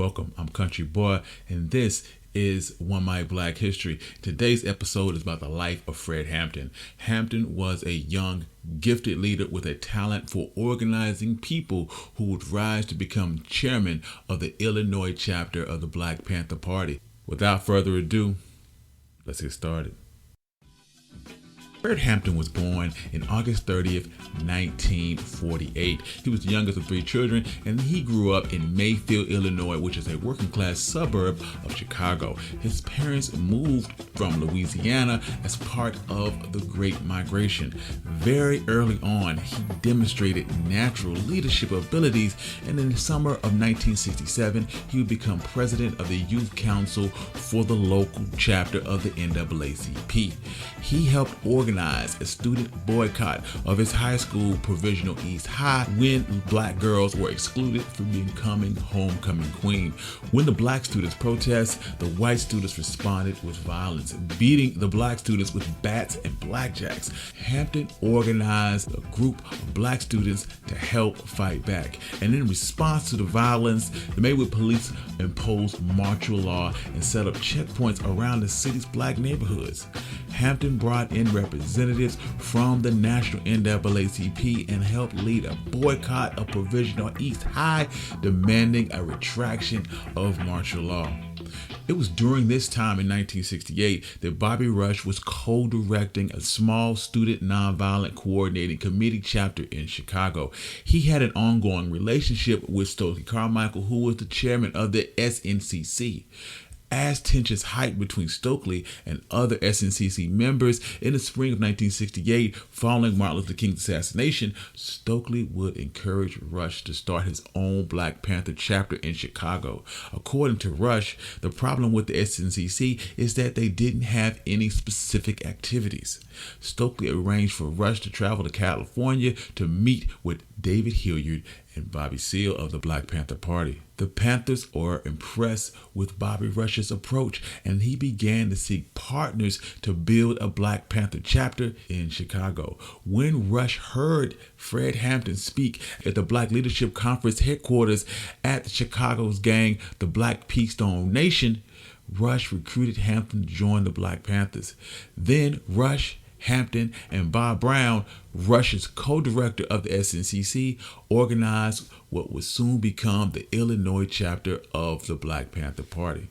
Welcome, I'm Country Boy, and this is One My Black History. Today's episode is about the life of Fred Hampton. Hampton was a young, gifted leader with a talent for organizing people who would rise to become chairman of the Illinois chapter of the Black Panther Party. Without further ado, let's get started. Fred Hampton was born on August 30th, 1948. He was the youngest of three children, and he grew up in Mayfield, Illinois, which is a working-class suburb of Chicago. His parents moved from Louisiana as part of the Great Migration. Very early on, he demonstrated natural leadership abilities, and in the summer of 1967, he would become president of the Youth Council for the local chapter of the NAACP. He helped organize a student boycott of his high school, Provisional East High, when black girls were excluded from becoming homecoming queen. When the black students protested, the white students responded with violence, beating the black students with bats and blackjacks. Hampton organized a group of black students to help fight back. And in response to the violence, the Maywood police imposed martial law and set up checkpoints around the city's black neighborhoods. Hampton brought in representatives from the national NAACP and helped lead a boycott of Provisional East High, demanding a retraction of martial law. It was during this time in 1968 that Bobby Rush was co-directing a small student nonviolent coordinating committee chapter in Chicago. He had an ongoing relationship with Stokely Carmichael, who was the chairman of the SNCC. As tensions heightened between Stokely and other SNCC members in the spring of 1968, following Martin Luther King's assassination, Stokely would encourage Rush to start his own Black Panther chapter in Chicago. According to Rush, the problem with the SNCC is that they didn't have any specific activities. Stokely arranged for Rush to travel to California to meet with David Hilliard and Bobby Seale of the Black Panther Party. The Panthers were impressed with Bobby Rush's approach, and he began to seek partners to build a Black Panther chapter in Chicago. When Rush heard Fred Hampton speak at the Black Leadership Conference headquarters at Chicago's gang, the Black Keystone Nation, Rush recruited Hampton to join the Black Panthers. Then Rush, Hampton, and Bob Brown, Rush's co-director of the SNCC, organized what would soon become the Illinois chapter of the Black Panther Party.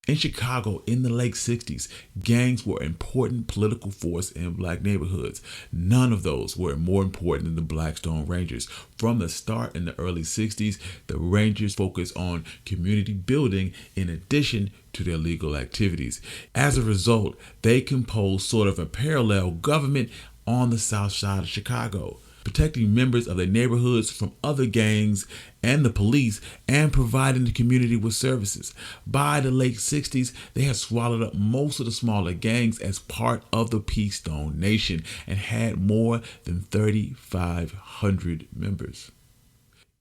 In Chicago in the late 60s, gangs were an important political force in black neighborhoods. None of those were more important than the Blackstone Rangers. From the start in the early 60s, the Rangers focused on community building in addition to their legal activities. As a result, they composed sort of a parallel government on the south side of Chicago, protecting members of their neighborhoods from other gangs and the police, and providing the community with services. By the late 60s, they had swallowed up most of the smaller gangs as part of the Keystone Nation and had more than 3,500 members.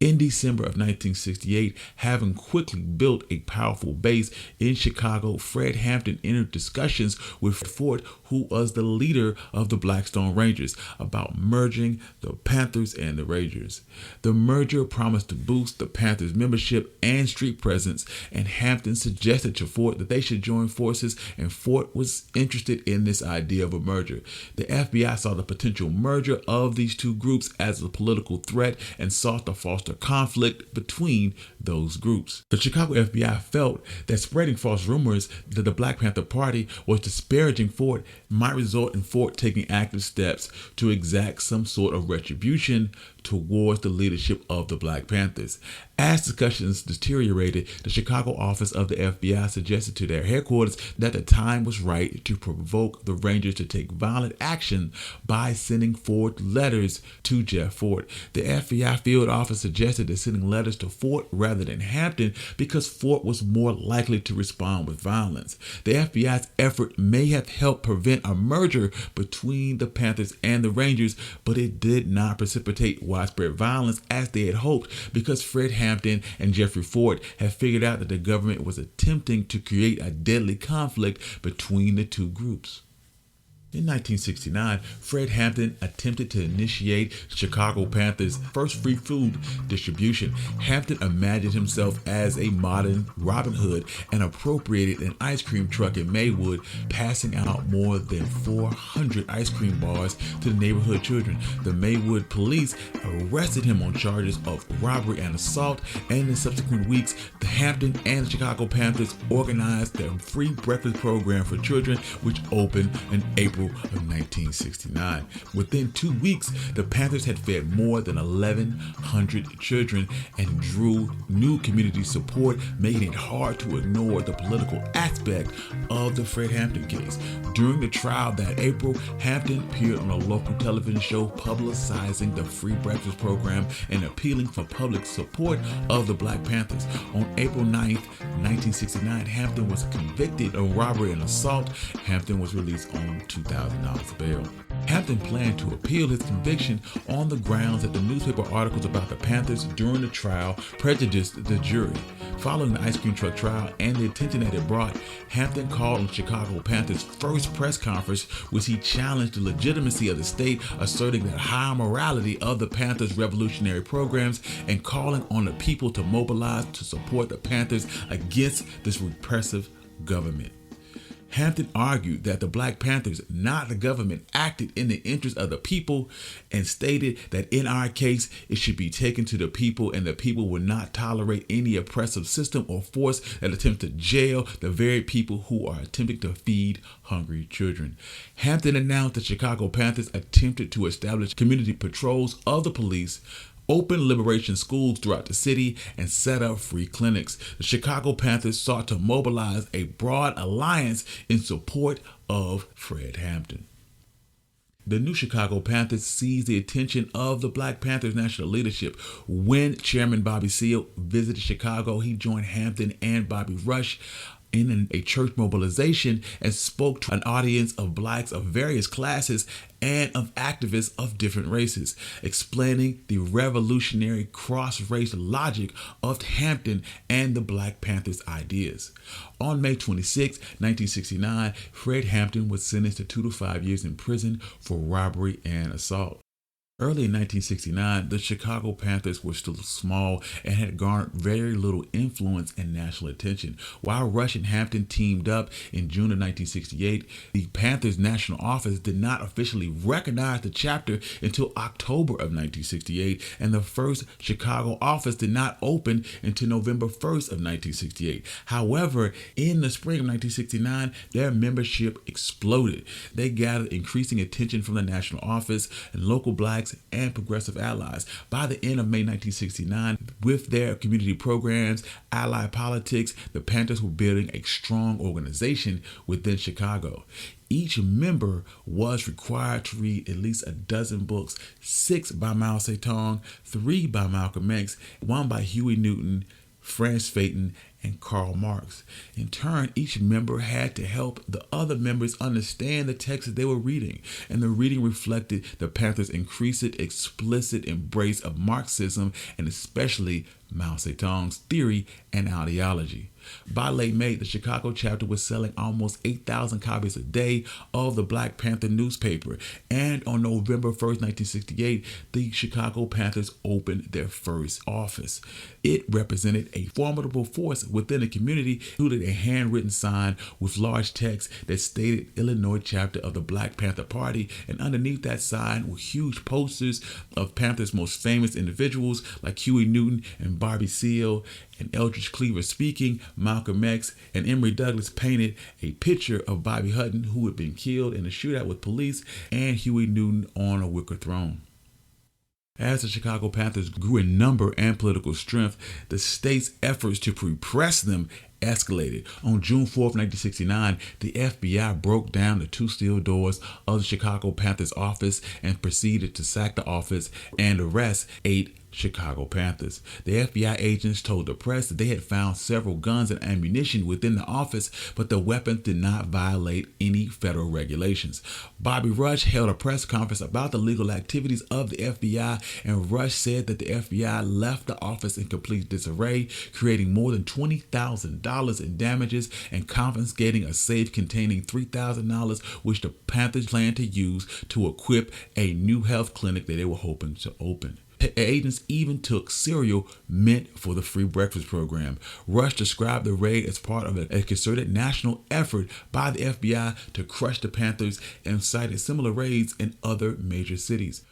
In December of 1968, having quickly built a powerful base in Chicago, Fred Hampton entered discussions with Ford, who was the leader of the Blackstone Rangers, about merging the Panthers and the Rangers. The merger promised to boost the Panthers' membership and street presence, and Hampton suggested to Ford that they should join forces, and Ford was interested in this idea of a merger. The FBI saw the potential merger of these two groups as a political threat and sought to foster conflict between those groups. The Chicago FBI felt that spreading false rumors that the Black Panther Party was disparaging Ford might result in Ford taking active steps to exact some sort of retribution towards the leadership of the Black Panthers. As discussions deteriorated, the Chicago office of the FBI suggested to their headquarters that the time was right to provoke the Rangers to take violent action by sending Ford letters to Jeff Ford. The FBI field office suggested that sending letters to Ford rather than Hampton because Ford was more likely to respond with violence. The FBI's effort may have helped prevent a merger between the Panthers and the Rangers, but it did not precipitate widespread violence as they had hoped, because Fred Hampton and Jeffrey Ford had figured out that the government was attempting to create a deadly conflict between the two groups. In 1969, Fred Hampton attempted to initiate Chicago Panthers' first free food distribution. Hampton imagined himself as a modern Robin Hood and appropriated an ice cream truck in Maywood, passing out more than 400 ice cream bars to the neighborhood children. The Maywood police arrested him on charges of robbery and assault, and in subsequent weeks, the Hampton and the Chicago Panthers organized their free breakfast program for children, which opened in April of 1969. Within 2 weeks, the Panthers had fed more than 1,100 children and drew new community support, making it hard to ignore the political aspect of the Fred Hampton case. During the trial that April, Hampton appeared on a local television show publicizing the free breakfast program and appealing for public support of the Black Panthers. On April 9th, 1969, Hampton was convicted of robbery and assault. Hampton was released on $2,000 bail. Hampton planned to appeal his conviction on the grounds that the newspaper articles about the Panthers during the trial prejudiced the jury. Following the ice cream truck trial and the attention that it brought, Hampton called on the Chicago Panthers' first press conference, which he challenged the legitimacy of the state, asserting the high morality of the Panthers' revolutionary programs and calling on the people to mobilize to support the Panthers against this repressive government. Hampton argued that the Black Panthers, not the government, acted in the interest of the people and stated that in our case, it should be taken to the people and the people would not tolerate any oppressive system or force that attempts to jail the very people who are attempting to feed hungry children. Hampton announced that Chicago Panthers attempted to establish community patrols of the police, open liberation schools throughout the city, and set up free clinics. The Chicago Panthers sought to mobilize a broad alliance in support of Fred Hampton. The new Chicago Panthers seized the attention of the Black Panthers national leadership. When Chairman Bobby Seale visited Chicago, he joined Hampton and Bobby Rush in a church mobilization and spoke to an audience of blacks of various classes and of activists of different races, explaining the revolutionary cross-race logic of Hampton and the Black Panthers' ideas. On May 26, 1969, Fred Hampton was sentenced to 2 to 5 years in prison for robbery and assault. Early in 1969, the Chicago Panthers were still small and had garnered very little influence and national attention. While Rush and Hampton teamed up in June of 1968, the Panthers' national office did not officially recognize the chapter until October of 1968, and the first Chicago office did not open until November 1st of 1968. However, in the spring of 1969, their membership exploded. They gathered increasing attention from the national office and local blacks and progressive allies. By the end of May 1969, with their community programs, ally politics, the Panthers were building a strong organization within Chicago. Each member was required to read at least a dozen books, 6 by Mao Zedong, 3 by Malcolm X, 1 by Huey Newton, Franz Fanon, and Karl Marx. In turn, each member had to help the other members understand the texts they were reading, and the reading reflected the Panthers' increased explicit embrace of Marxism and especially Mao Zedong's theory and ideology. By late May, the Chicago chapter was selling almost 8,000 copies a day of the Black Panther newspaper, and on November 1st, 1968, the Chicago Panthers opened their first office. It represented a formidable force within the community, including a handwritten sign with large text that stated Illinois chapter of the Black Panther Party, and underneath that sign were huge posters of Panthers' most famous individuals like Huey Newton and Bobby Seale, and Eldridge Cleaver speaking, Malcolm X, and Emory Douglas painted a picture of Bobby Hutton, who had been killed in a shootout with police, and Huey Newton on a wicker throne. As the Chicago Panthers grew in number and political strength, the state's efforts to repress them escalated. On June 4th, 1969, the FBI broke down the 2 steel doors of the Chicago Panthers office and proceeded to sack the office and arrest 8 Chicago Panthers. The FBI agents told the press that they had found several guns and ammunition within the office, but the weapons did not violate any federal regulations. Bobby Rush held a press conference about the legal activities of the FBI, and Rush said that the FBI left the office in complete disarray, creating more than $20,000 $1,000 in damages and confiscating a safe containing $3,000, which the Panthers planned to use to equip a new health clinic that they were hoping to open. Agents even took cereal meant for the free breakfast program. Rush described the raid as part of a concerted national effort by the FBI to crush the Panthers and cited similar raids in other major cities.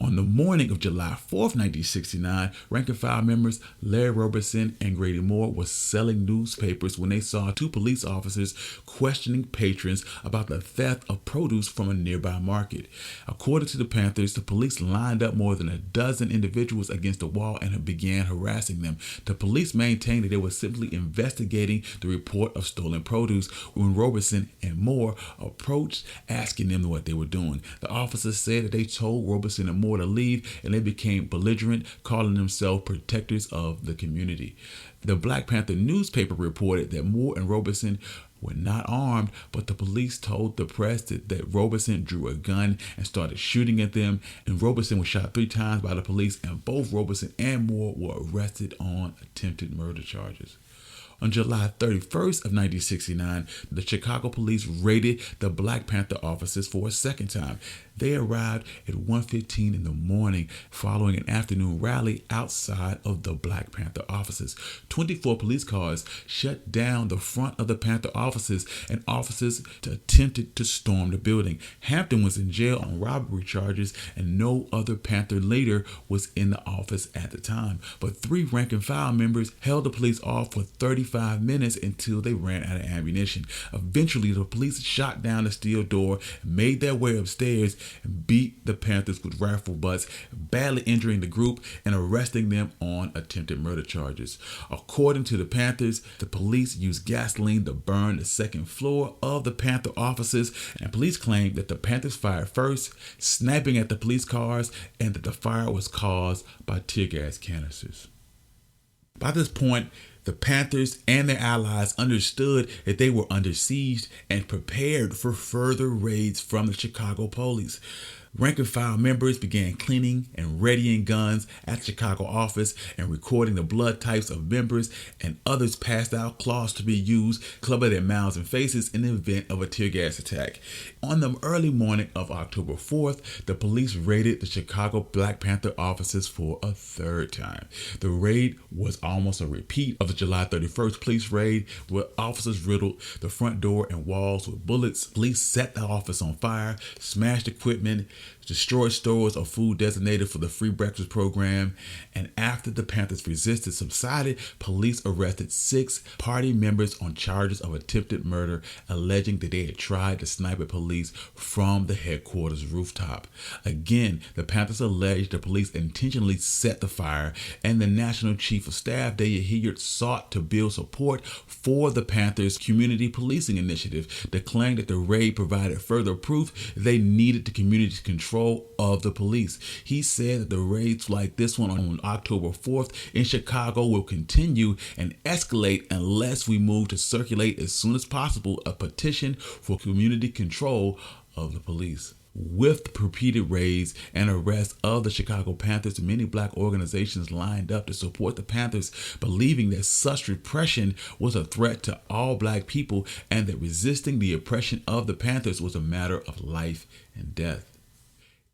On the morning of July 4th, 1969, rank-and-file members Larry Roberson and Grady Moore were selling newspapers when they saw two police officers questioning patrons about the theft of produce from a nearby market. According to the Panthers, the police lined up more than a dozen individuals against the wall and began harassing them. The police maintained that they were simply investigating the report of stolen produce when Roberson and Moore approached, asking them what they were doing. The officers said that they told Roberson and Moore to leave, and they became belligerent, calling themselves protectors of the community. The Black Panther newspaper reported that Moore and Roberson were not armed, but the police told the press that Roberson drew a gun and started shooting at them, and Roberson was shot 3 times by the police, and both Roberson and Moore were arrested on attempted murder charges. On July 31st of 1969, the Chicago police raided the Black Panther offices for a second time. They arrived at 1:15 in the morning following an afternoon rally outside of the Black Panther offices. 24 police cars shut down the front of the Panther offices, and officers attempted to storm the building. Hampton was in jail on robbery charges, and no other Panther leader was in the office at the time. But 3 rank-and-file members held the police off for 35 minutes until they ran out of ammunition. Eventually, the police shot down the steel door, made their way upstairs, and beat the Panthers with rifle butts, badly injuring the group and arresting them on attempted murder charges. According to the Panthers, the police used gasoline to burn the second floor of the Panther offices, and police claimed that the Panthers fired first, sniping at the police cars, and that the fire was caused by tear gas canisters. By this point, the Panthers and their allies understood that they were under siege and prepared for further raids from the Chicago police. Rank-and-file members began cleaning and readying guns at the Chicago office and recording the blood types of members, and others passed out cloths to be used to cover their mouths and faces in the event of a tear gas attack. On the early morning of October 4th, the police raided the Chicago Black Panther offices for a third time. The raid was almost a repeat of the July 31st police raid, where officers riddled the front door and walls with bullets. Police set the office on fire, smashed equipment, destroyed stores of food designated for the free breakfast program, and after the Panthers' resistance subsided, police arrested 6 party members on charges of attempted murder, alleging that they had tried to snipe at police from the headquarters rooftop. Again, the Panthers alleged the police intentionally set the fire, and the National Chief of Staff, David Hilliard, sought to build support for the Panthers' community policing initiative, declaring that the raid provided further proof they needed the community's control of the police. He said that the raids like this one on October 4th in Chicago will continue and escalate unless we move to circulate as soon as possible a petition for community control of the police. With the repeated raids and arrests of the Chicago Panthers, many black organizations lined up to support the Panthers, believing that such repression was a threat to all black people and that resisting the oppression of the Panthers was a matter of life and death.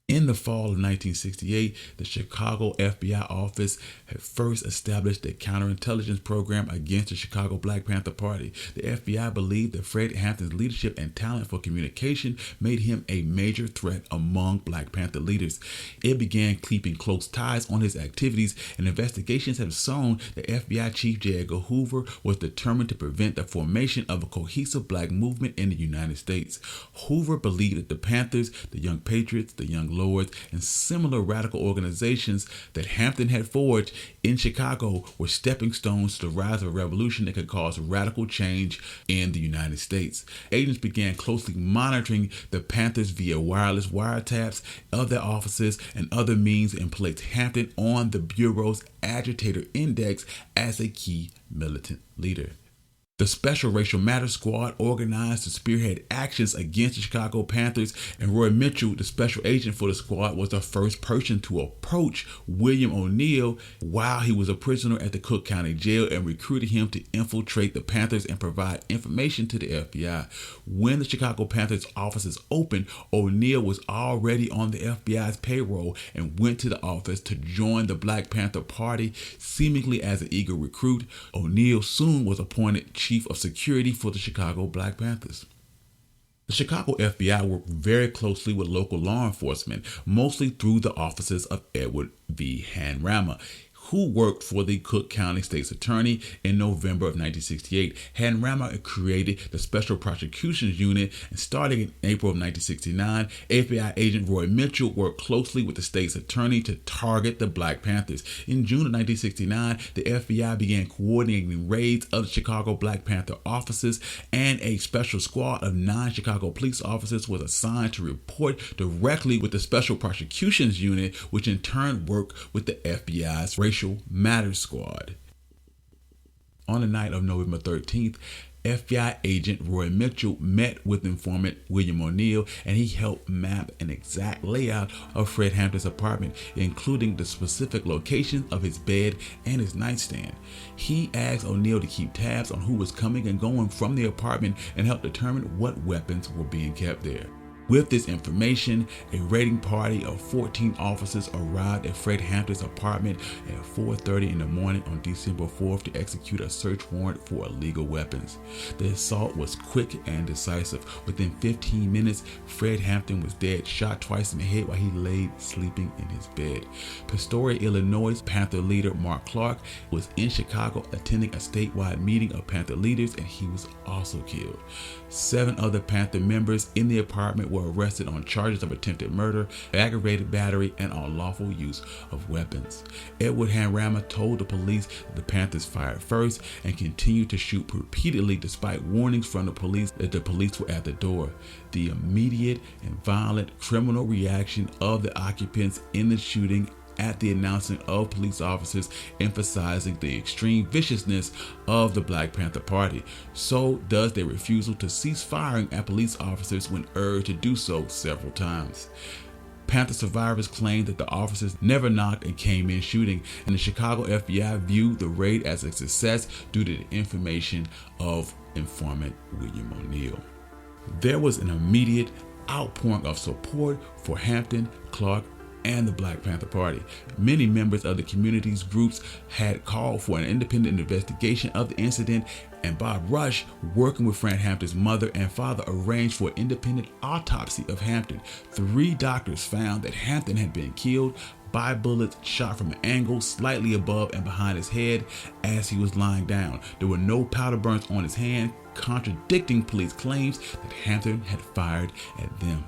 In the fall of 1968, the Chicago FBI office had first established a counterintelligence program against the Chicago Black Panther Party. The FBI believed that Fred Hampton's leadership and talent for communication made him a major threat among Black Panther leaders. It began keeping close ties on his activities, and investigations have shown that FBI Chief J. Edgar Hoover was determined to prevent the formation of a cohesive black movement in the United States. Hoover believed that the Panthers, the Young Patriots, the Young Lords, and similar radical organizations that Hampton had forged in Chicago were stepping stones to the rise of a revolution that could cause radical change in the United States. Agents began closely monitoring the Panthers via wireless wiretaps of their offices and other means, and placed Hampton on the Bureau's agitator index as a key militant leader. The Special Racial Matters Squad organized to spearhead actions against the Chicago Panthers, and Roy Mitchell, the special agent for the squad, was the first person to approach William O'Neal while he was a prisoner at the Cook County Jail and recruited him to infiltrate the Panthers and provide information to the FBI. When the Chicago Panthers offices opened, O'Neal was already on the FBI's payroll and went to the office to join the Black Panther Party, seemingly as an eager recruit. O'Neal soon was appointed Chief of Security for the Chicago Black Panthers. The Chicago FBI worked very closely with local law enforcement, mostly through the offices of Edward V. Hanrama, who worked for the Cook County State's Attorney in November of 1968. Hanrama created the Special Prosecutions Unit, and starting in April of 1969, FBI agent Roy Mitchell worked closely with the state's attorney to target the Black Panthers. In June of 1969, the FBI began coordinating raids of the Chicago Black Panther offices, and a special squad of 9 Chicago police officers was assigned to report directly with the Special Prosecutions Unit, which in turn worked with the FBI's Racial Matters Squad. On the night of November 13th, FBI agent Roy Mitchell met with informant William O'Neal, and he helped map an exact layout of Fred Hampton's apartment, including the specific location of his bed and his nightstand. He asked O'Neal to keep tabs on who was coming and going from the apartment and help determine what weapons were being kept there. With this information, a raiding party of 14 officers arrived at Fred Hampton's apartment at 4:30 in the morning on December 4th to execute a search warrant for illegal weapons. The assault was quick and decisive. Within 15 minutes, Fred Hampton was dead, shot twice in the head while he laid sleeping in his bed. Peoria, Illinois, Panther leader Mark Clark was in Chicago attending a statewide meeting of Panther leaders, and he was also killed. 7 other Panther members in the apartment were arrested on charges of attempted murder, aggravated battery, and unlawful use of weapons. Edward Hanrama told the police that the Panthers fired first and continued to shoot repeatedly despite warnings from the police that the police were at the door. The immediate and violent criminal reaction of the occupants in the shooting at the announcement of police officers emphasizing the extreme viciousness of the Black Panther Party. So does their refusal to cease firing at police officers when urged to do so several times. Panther survivors claim that the officers never knocked and came in shooting, and the Chicago FBI viewed the raid as a success due to the information of informant William O'Neal. There was an immediate outpouring of support for Hampton, Clark, and the Black Panther Party. Many members of the community's groups had called for an independent investigation of the incident, and Bob Rush, working with Fred Hampton's mother and father, arranged for an independent autopsy of Hampton. 3 doctors found that Hampton had been killed by bullets shot from an angle slightly above and behind his head as he was lying down. There were no powder burns on his hand, contradicting police claims that Hampton had fired at them.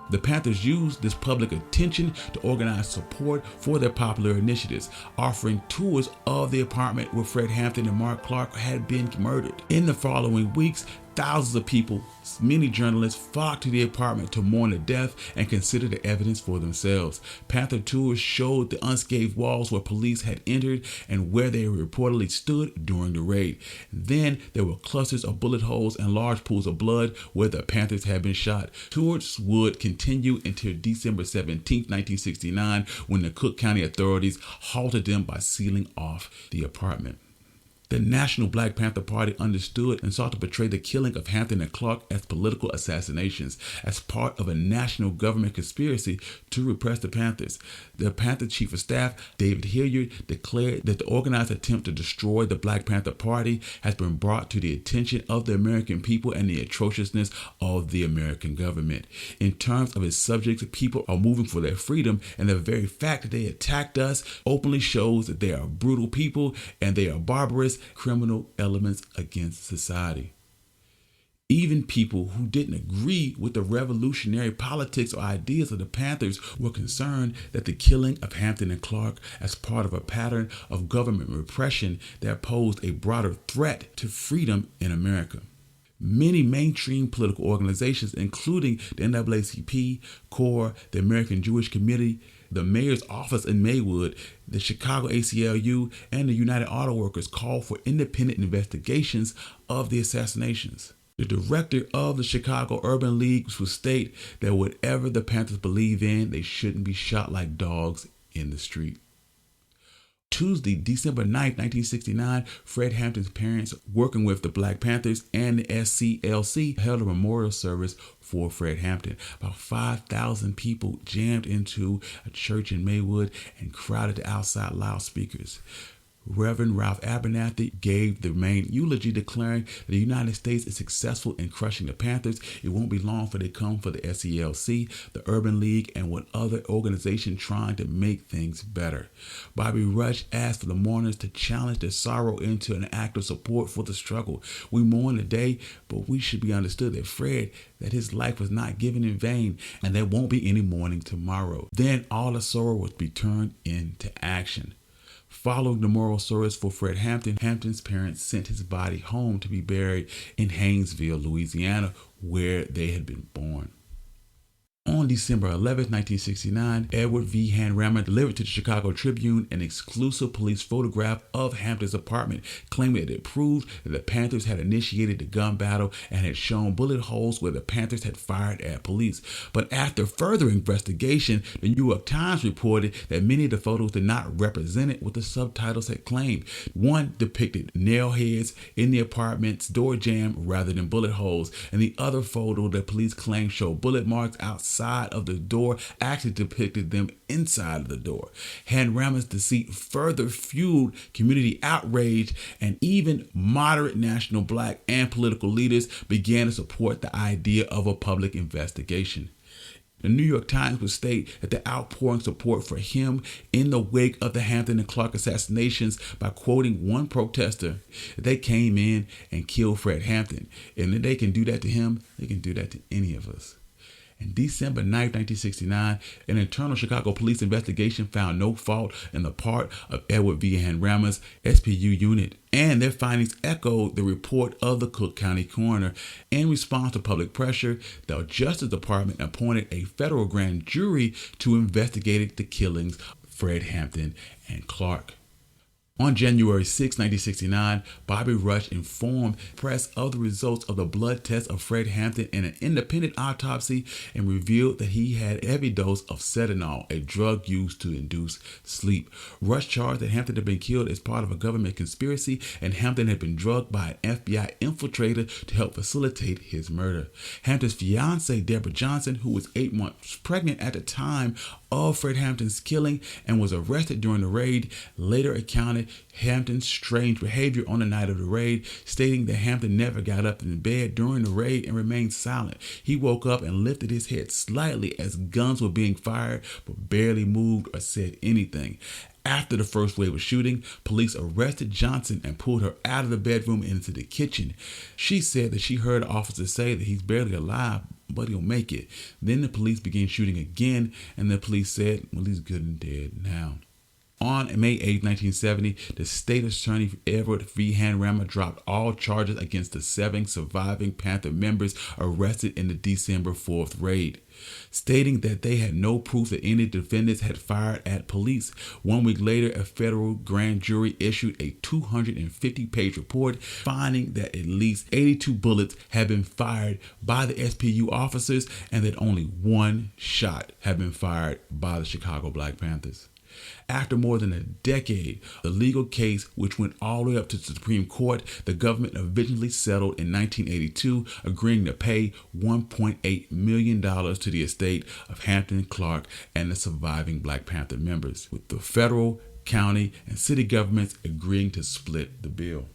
The Panthers used this public attention to organize support for their popular initiatives, offering tours of the apartment where Fred Hampton and Mark Clark had been murdered. In the following weeks, thousands of people, many journalists, flocked to the apartment to mourn the death and consider the evidence for themselves. Panther tours showed the unscathed walls where police had entered and where they reportedly stood during the raid. Then there were clusters of bullet holes and large pools of blood where the Panthers had been shot. Tours would continue until December 17, 1969, when the Cook County authorities halted them by sealing off the apartment. The National Black Panther Party understood and sought to portray the killing of Hampton and Clark as political assassinations as part of a national government conspiracy to repress the Panthers. The Panther Chief of Staff, David Hilliard, declared that the organized attempt to destroy the Black Panther Party has been brought to the attention of the American people and the atrociousness of the American government. In terms of its subjects, people are moving for their freedom, and the very fact that they attacked us openly shows that they are brutal people and they are barbarous criminal elements against society. Even people who didn't agree with the revolutionary politics or ideas of the Panthers were concerned that the killing of Hampton and Clark as part of a pattern of government repression that posed a broader threat to freedom in America. Many mainstream political organizations, including the NAACP, CORE, the American Jewish Committee, The mayor's office in Maywood, the Chicago ACLU, and the United Auto Workers called for independent investigations of the assassinations. The director of the Chicago Urban League would state that whatever the Panthers believe in, they shouldn't be shot like dogs in the street. Tuesday, December 9th, 1969, Fred Hampton's parents, working with the Black Panthers and the SCLC, held a memorial service for Fred Hampton. About 5,000 people jammed into a church in Maywood and crowded the outside loudspeakers. Reverend Ralph Abernathy gave the main eulogy, declaring that the United States is successful in crushing the Panthers. It won't be long for they come for the SCLC, the Urban League, and what other organization trying to make things better. Bobby Rush asked for the mourners to challenge their sorrow into an act of support for the struggle. We mourn today, but we should be understood that that his life was not given in vain, and there won't be any mourning tomorrow. Then all the sorrow was be turned into action. Following the memorial service for Fred Hampton, Hampton's parents sent his body home to be buried in Haynesville, Louisiana, where they had been born. On December 11, 1969, Edward V. Hanramer delivered to the Chicago Tribune an exclusive police photograph of Hampton's apartment, claiming that it proved that the Panthers had initiated the gun battle and had shown bullet holes where the Panthers had fired at police. But after further investigation, the New York Times reported that many of the photos did not represent what the subtitles had claimed. One depicted nail heads in the apartment's door jamb rather than bullet holes, and the other photo that police claimed showed bullet marks outside of the door actually depicted them inside of the door. Hanramer's deceit further fueled community outrage, and even moderate national Black and political leaders began to support the idea of a public investigation. The New York Times would state that the outpouring support for him in the wake of the Hampton and Clark assassinations by quoting one protester, they came in and killed Fred Hampton. And if they can do that to him, they can do that to any of us. In December 9, 1969, an internal Chicago police investigation found no fault on the part of Edward V. Hanramer's SPU unit, and their findings echoed the report of the Cook County coroner. In response to public pressure, the Justice Department appointed a federal grand jury to investigate the killings of Fred Hampton and Clark. On January 6, 1969, Bobby Rush informed press of the results of the blood test of Fred Hampton in an independent autopsy and revealed that he had a heavy dose of Sedanol, a drug used to induce sleep. Rush charged that Hampton had been killed as part of a government conspiracy, and Hampton had been drugged by an FBI infiltrator to help facilitate his murder. Hampton's fiancée, Deborah Johnson, who was 8 months pregnant at the time of Fred Hampton's killing and was arrested during the raid, later recounted Hampton's strange behavior on the night of the raid, stating that Hampton never got up in bed during the raid and remained silent. He woke up and lifted his head slightly as guns were being fired, but barely moved or said anything. After the first wave of shooting, police arrested Johnson and pulled her out of the bedroom into the kitchen. She said that she heard officers say that he's barely alive, but he'll make it. Then the police began shooting again, and the police said, well, he's good and dead now. On May 8, 1970, the state attorney Edward V. Hanramer dropped all charges against the 7 surviving Panther members arrested in the December 4th raid, stating that they had no proof that any defendants had fired at police. 1 week later, a federal grand jury issued a 250-page report finding that at least 82 bullets had been fired by the SPU officers and that only 1 shot had been fired by the Chicago Black Panthers. After more than a decade, the legal case, which went all the way up to the Supreme Court, the government eventually settled in 1982, agreeing to pay $1.8 million to the estate of Hampton, Clark, and the surviving Black Panther members, with the federal, county, and city governments agreeing to split the bill.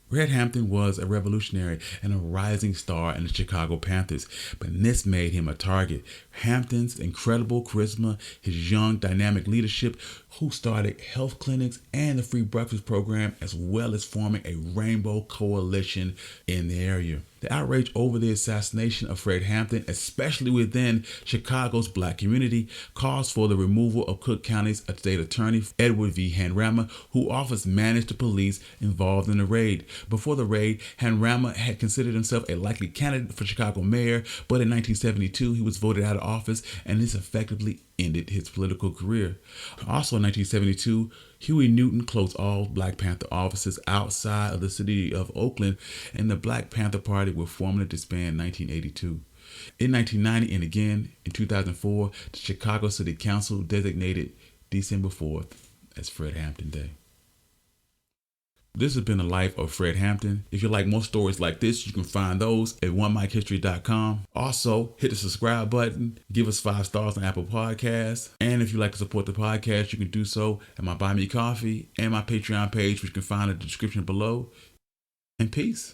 Fred Hampton was a revolutionary and a rising star in the Chicago Panthers, but this made him a target. Hampton's incredible charisma, his young, dynamic leadership, who started health clinics and the free breakfast program, as well as forming a rainbow coalition in the area. The outrage over the assassination of Fred Hampton, especially within Chicago's black community, caused for the removal of Cook County's state attorney, Edward V. Hanrama, who often managed the police involved in the raid. Before the raid, Hanrama had considered himself a likely candidate for Chicago mayor, but in 1972 he was voted out of office, and this effectively ended his political career. Also in 1972, Huey Newton closed all Black Panther offices outside of the city of Oakland, and the Black Panther Party was formally disbanded in 1982. In 1990 and again in 2004, the Chicago City Council designated December 4th as Fred Hampton Day. This has been the life of Fred Hampton. If you like more stories like this, you can find those at onemikehistory.com. Also, hit the subscribe button, give us 5 stars on Apple Podcasts. And if you'd like to support the podcast, you can do so at my Buy Me Coffee and my Patreon page, which you can find in the description below. And peace.